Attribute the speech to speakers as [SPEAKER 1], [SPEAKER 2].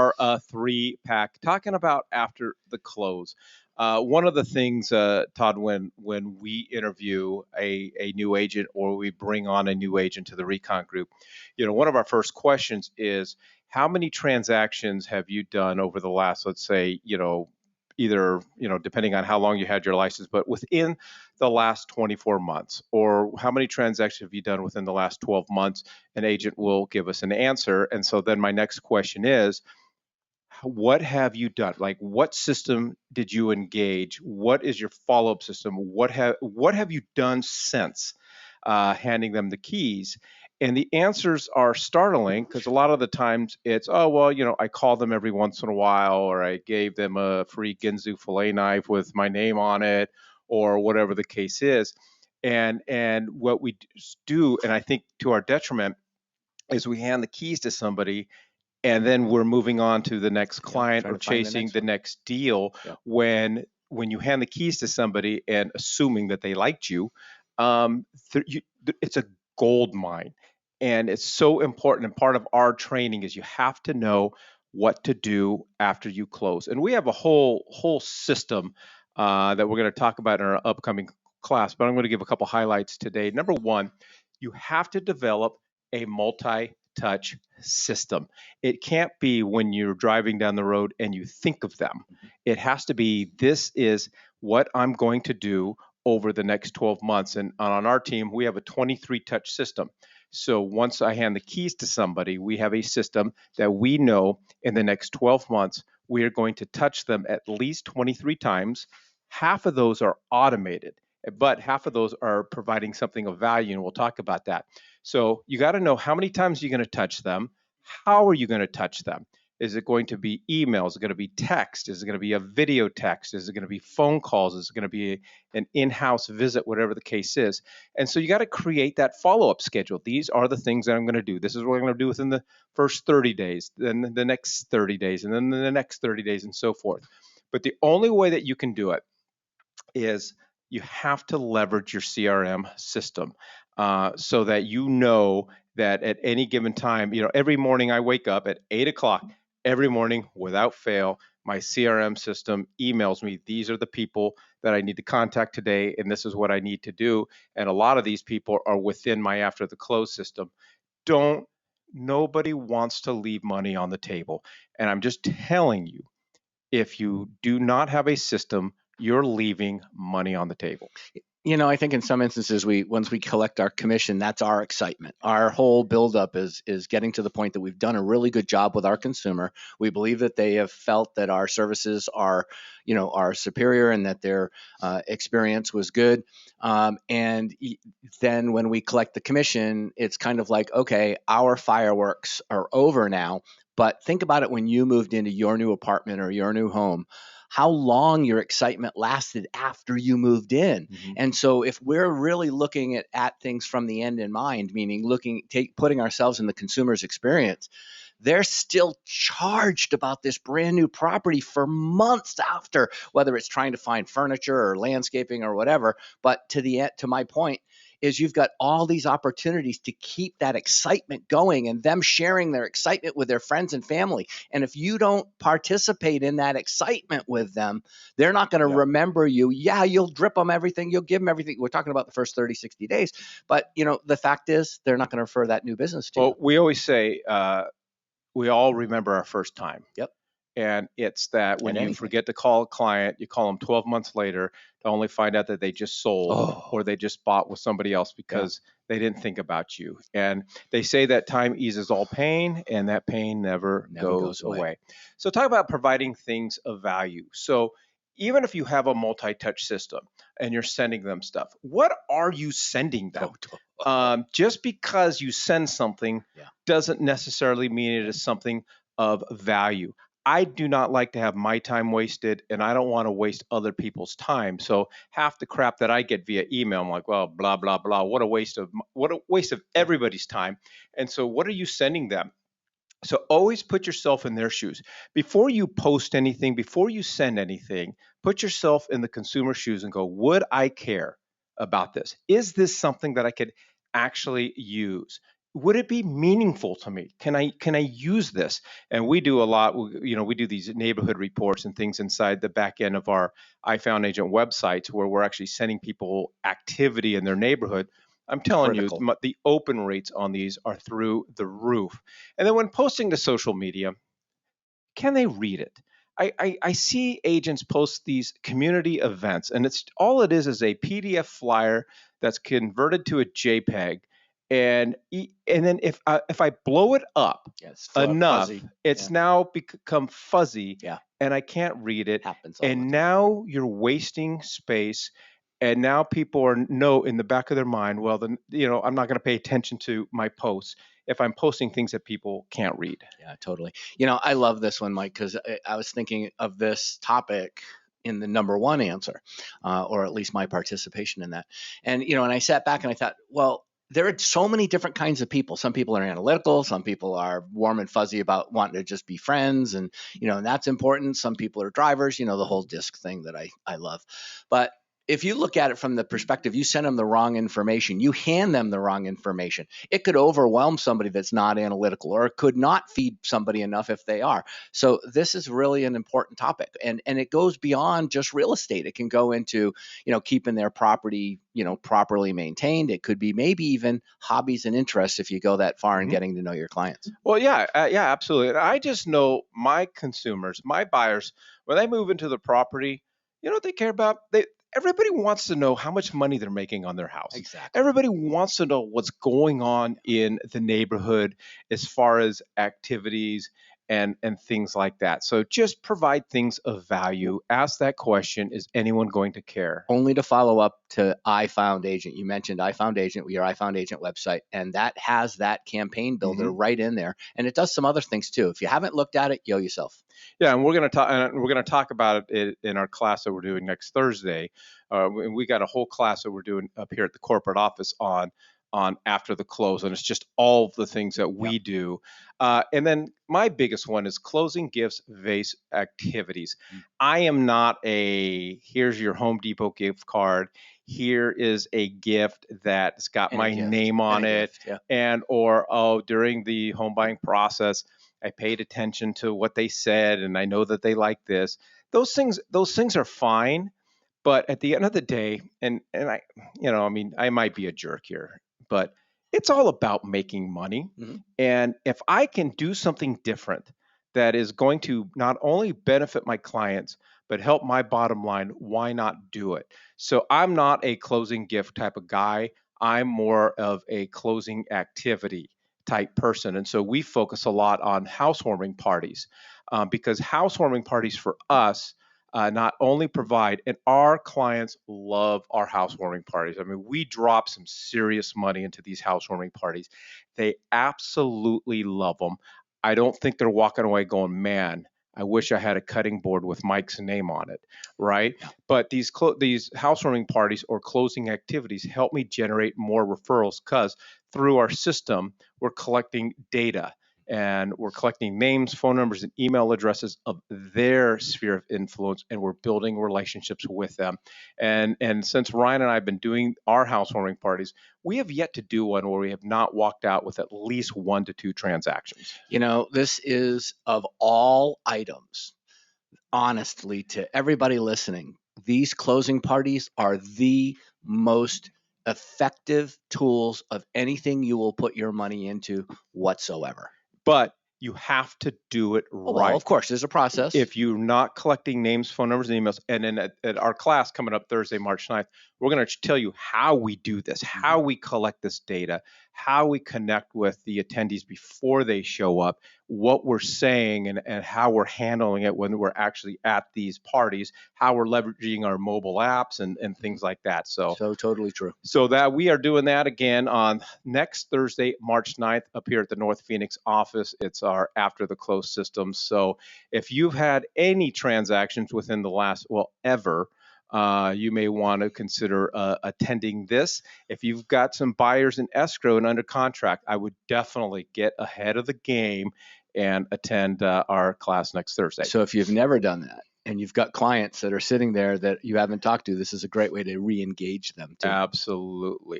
[SPEAKER 1] Our three-pack, talking about after the close. One of the things, Todd, when we interview a new agent or we bring on a new agent to the Recon Group, one of our first questions is, how many transactions have you done over the last, let's say, either, depending on how long you had your license, but within the last 24 months, or how many transactions have you done within the last 12 months? An agent will give us an answer. And so then my next question is, what have you done? Like, what system did you engage? What is your follow-up system? What have you done since handing them the keys? And the answers are startling, because a lot of the times it's, oh, well, I call them every once in a while, or I gave them a free Ginsu fillet knife with my name on it, or whatever the case is. And what we do, and I think to our detriment, is we hand the keys to somebody, and then we're moving on to the next client, or chasing the next deal.
[SPEAKER 2] Yeah.
[SPEAKER 1] When you hand the keys to somebody and assuming that they liked you, it's a gold mine. And it's so important. And part of our training is you have to know what to do after you close. And we have a whole system that we're going to talk about in our upcoming class, but I'm going to give a couple highlights today. Number one, you have to develop a multi-touch system. It can't be when you're driving down the road and you think of them. It has to be, this is what I'm going to do over the next 12 months. And on our team, we have a 23 touch system. So once I hand the keys to somebody, we have a system that we know in the next 12 months, we are going to touch them at least 23 times. Half of those are automated, but half of those are providing something of value, and we'll talk about that. So you got to know how many times you're going to touch them. How are you going to touch them? Is it going to be email? Is it going to be text? Is it going to be a video text? Is it going to be phone calls? Is it going to be an in-house visit? Whatever the case is. And so you got to create that follow-up schedule. These are the things that I'm going to do. This is what I'm going to do within the first 30 days, then the next 30 days, and then the next 30 days, and so forth. But the only way that you can do it is you have to leverage your CRM system, so that you know that at any given time, every morning I wake up at 8 o'clock, every morning without fail, my CRM system emails me, these are the people that I need to contact today, and this is what I need to do. And a lot of these people are within my after the close system. Nobody wants to leave money on the table. And I'm just telling you, if you do not have a system, you're leaving money on the table.
[SPEAKER 2] I think in some instances, once we collect our commission, that's our excitement. Our whole buildup is getting to the point that we've done a really good job with our consumer. We believe that they have felt that our services are superior, and that their experience was good. And then when we collect the commission, it's kind of like, okay, our fireworks are over now. But think about it when you moved into your new apartment or your new home, how long your excitement lasted after you moved in. Mm-hmm. And so if we're really looking at things from the end in mind, meaning putting ourselves in the consumer's experience, they're still charged about this brand new property for months after, whether it's trying to find furniture or landscaping or whatever. But to my point, is you've got all these opportunities to keep that excitement going, and them sharing their excitement with their friends and family. And if you don't participate in that excitement with them, they're not going to remember you. Yeah, you'll drip them everything. You'll give them everything. We're talking about the first 30, 60 days. But, the fact is, they're not going to refer that new business to you.
[SPEAKER 1] Well, we always say, we all remember our first time.
[SPEAKER 2] Yep.
[SPEAKER 1] And it's that when you forget to call a client, you call them 12 months later to only find out that they just sold or they just bought with somebody else because they didn't think about you. And they say that time eases all pain, and that pain never goes away. So talk about providing things of value. So even if you have a multi-touch system and you're sending them stuff, what are you sending them? Just because you send something doesn't necessarily mean it is something of value. I do not like to have my time wasted, and I don't want to waste other people's time. So half the crap that I get via email, I'm like, well, blah, blah, blah. What a waste of everybody's time. And so what are you sending them? So always put yourself in their shoes. Before you post anything, before you send anything, put yourself in the consumer's shoes and go, would I care about this? Is this something that I could actually use? would it be meaningful to me? Can I use this? And we do a lot. We do these neighborhood reports and things inside the back end of our I Found Agent websites where we're actually sending people activity in their neighborhood. I'm telling you,
[SPEAKER 2] Critical.
[SPEAKER 1] the open rates on these are through the roof. And then when posting to social media, can they read it? I see agents post these community events, and it's all it is a PDF flyer that's converted to a JPEG, and then if I blow it up
[SPEAKER 2] Yeah, it's
[SPEAKER 1] enough,
[SPEAKER 2] fuzzy.
[SPEAKER 1] it's
[SPEAKER 2] Yeah,
[SPEAKER 1] now become fuzzy,
[SPEAKER 2] yeah,
[SPEAKER 1] and I can't read it,
[SPEAKER 2] happens all the
[SPEAKER 1] and
[SPEAKER 2] time.
[SPEAKER 1] now you're wasting space. And now people are know in the back of their mind, well, then I'm not going to pay attention to my posts if I'm posting things that people can't read.
[SPEAKER 2] Yeah, totally. I love this one, Mike, because I was thinking of this topic in the number one answer, or at least my participation in that. And I sat back and I thought, well, there are so many different kinds of people. Some people are analytical. Some people are warm and fuzzy about wanting to just be friends, and that's important. Some people are drivers. The whole disc thing that I love, but if you look at it from the perspective, you send them the wrong information, you hand them the wrong information, it could overwhelm somebody that's not analytical, or it could not feed somebody enough if they are. So this is really an important topic, and it goes beyond just real estate. It can go into keeping their property properly maintained. It could be maybe even hobbies and interests if you go that far in
[SPEAKER 1] Mhm.
[SPEAKER 2] getting to know your clients.
[SPEAKER 1] Well, yeah, yeah, absolutely. And I just know my consumers, my buyers, when they move into the property, you know what they care about? Everybody wants to know how much money they're making on their house.
[SPEAKER 2] Exactly.
[SPEAKER 1] Everybody wants to know what's going on in the neighborhood as far as activities and things like that. So just provide things of value. Ask that question, is anyone going to care?
[SPEAKER 2] Only to follow up to I Found Agent. You mentioned I Found Agent, your I Found Agent website, and that has that campaign builder
[SPEAKER 1] Mhm.
[SPEAKER 2] right in there. And it does some other things too. If you haven't looked at it, yo yourself.
[SPEAKER 1] Yeah, and we're going to talk about it in our class that we're doing next Thursday. We got a whole class that we're doing up here at the corporate office on after the close, and it's just all of the things that
[SPEAKER 2] Yep.
[SPEAKER 1] we do. And then my biggest one is closing gifts, vase activities.
[SPEAKER 2] Mm.
[SPEAKER 1] I am not a here's your Home Depot gift card. Here is a gift that's got
[SPEAKER 2] And a
[SPEAKER 1] my
[SPEAKER 2] gift.
[SPEAKER 1] name
[SPEAKER 2] And
[SPEAKER 1] on
[SPEAKER 2] a
[SPEAKER 1] it,
[SPEAKER 2] gift. Yeah.
[SPEAKER 1] and or oh, during the home buying process I paid attention to what they said and I know that they like this. Those things are fine, but at the end of the day, and I mean, I might be a jerk here, but it's all about making money.
[SPEAKER 2] Mhm.
[SPEAKER 1] And if I can do something different that is going to not only benefit my clients but help my bottom line, why not do it? So I'm not a closing gift type of guy. I'm more of a closing activity type person. And so we focus a lot on housewarming parties because housewarming parties for us not only provide, and our clients love our housewarming parties. I mean, we drop some serious money into these housewarming parties. They absolutely love them. I don't think they're walking away going, man, I wish I had a cutting board with Mike's name on it, right?
[SPEAKER 2] Yeah.
[SPEAKER 1] But these housewarming parties or closing activities help me generate more referrals because through our system, we're collecting data and we're collecting names, phone numbers, and email addresses of their sphere of influence, and we're building relationships with them. And since Ryan and I have been doing our housewarming parties, we have yet to do one where we have not walked out with at least 1 to 2 transactions.
[SPEAKER 2] This is of all items, honestly, to everybody listening, these closing parties are the most effective tools of anything you will put your money into whatsoever.
[SPEAKER 1] But you have to do it
[SPEAKER 2] Oh, well,
[SPEAKER 1] right.
[SPEAKER 2] of course, there's a process.
[SPEAKER 1] If you're not collecting names, phone numbers, and emails, and then at our class coming up Thursday, March 9th, we're going to tell you how we do this,
[SPEAKER 2] Mhm.
[SPEAKER 1] how we collect this data, how we connect with the attendees before they show up, what we're saying, and how we're handling it when we're actually at these parties, how we're leveraging our mobile apps and things like that.
[SPEAKER 2] So totally true.
[SPEAKER 1] So that we are doing that again on next Thursday, March 9th, up here at the North Phoenix office. It's our after the close system. So if you've had any transactions within the last, well, ever, you may want to consider attending this. If you've got some buyers in escrow and under contract, I would definitely get ahead of the game and attend our class next Thursday.
[SPEAKER 2] So if you've never done that and you've got clients that are sitting there that you haven't talked to, this is a great way to re-engage them too.
[SPEAKER 1] Absolutely.